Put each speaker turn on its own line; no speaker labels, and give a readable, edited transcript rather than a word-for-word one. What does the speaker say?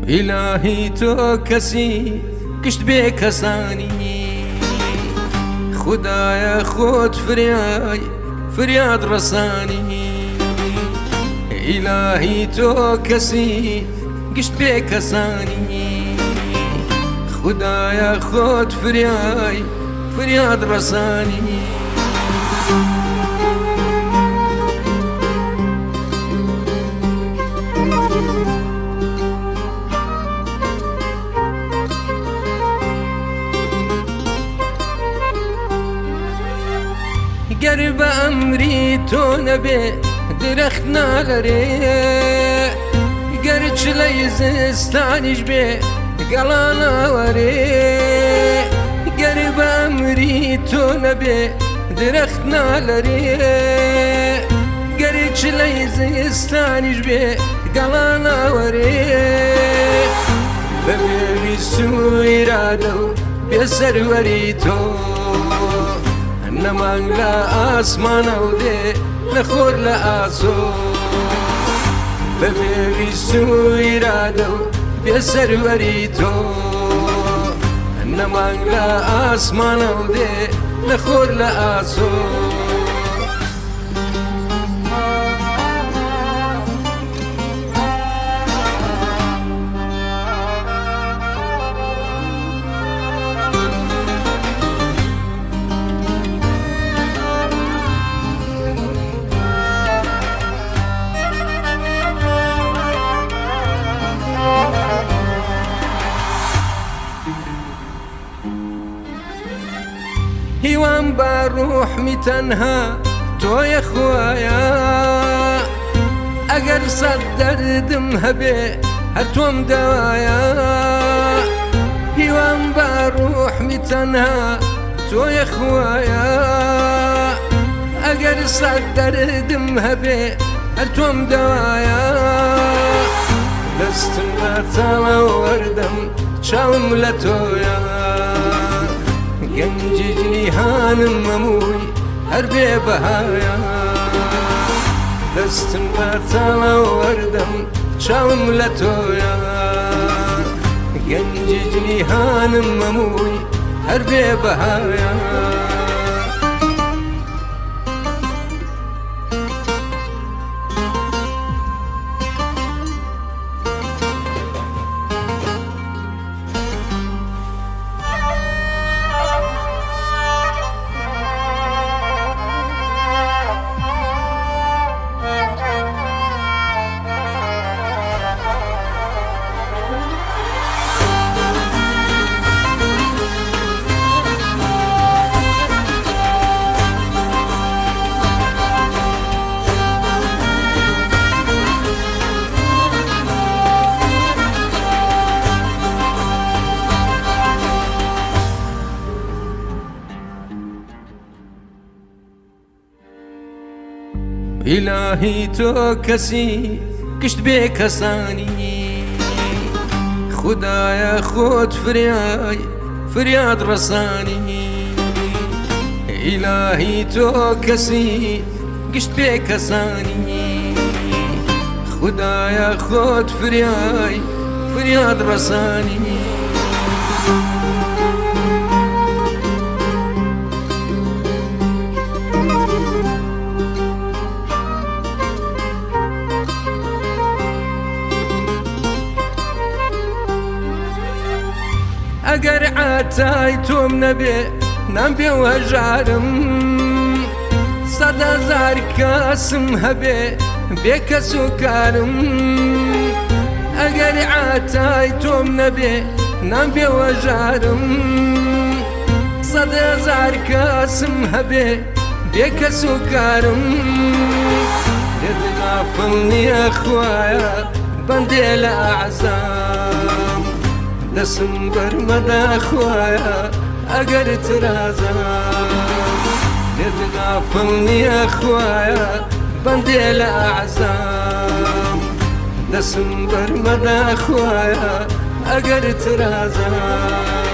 إلهی تو کسی گشت بێ کەسانی خدایە خۆت فریاد ڕەسانی إلهی تو کسی گشت بێ کەسانی خدایە خۆت فریاد ڕەسانی گەر بە ئەمری تۆ نەبێ درەخت نالەرێ گەر چلەی زستانیش بێ گەڵا ناوەرێ گەر بە ئەمری تۆ نەبێ درەخت نالەرێ گەر چلەی زستانیش بێ گەڵا ناوەرێ بە بێویست و ئیرادە و بێسەروەری تۆ نەمانگ لە ئاسمانە و دێ نەخۆر لە ئاسۆ بە بێویست و ئیرادە و بێسەروەری تۆ نەمانگ لە ئاسمانە و دێ نەخۆر لە ئاسۆ هیوام بە ڕوحمی تەنها تۆیە خوایە ئەگەر سەد دەردم هەبێ هەر تۆم دەوایە هیوام بە ڕوحمی تەنها تۆیە خوایە ئەگەر سەد دەردم هەبێ هەر تۆم دەوایە دەستم بە تاڵە وەردەم چاوم لە تۆیە گەنجی جیهانم هەمووی هەر بێبەهایە دەستم بە تاڵە وەردەم چاوم لە تۆیە گەنجی جیهانم هەمووی هەر بێبەهایە إلهی تو کسی گشت بێ کەسانی خدایە خۆت فریاد ڕەسانی إلهی تو کسی گشت بێ کەسانی خدایە خۆت فریاد ڕەسانی ئەگەر عاتای تۆم نەبێ نامبێ و هەژارم سەد هەزار کەسم هەبێ بێ کەس و کارم ئەگەر عاتای تۆم نەبێ نامبێ و هەژارم سەد هەزار کەسم هەبێ بێ کەس و کارم لێت غافڵ نییە خوایە بەندێ لە ئەعزام دەسم بەرمەدا خوایە ئەگەر ترازم لێت غافڵ نییە خوایە بەندێ لە ئەعزام دەسم بەرمەدا خوایە ئەگەر ترازم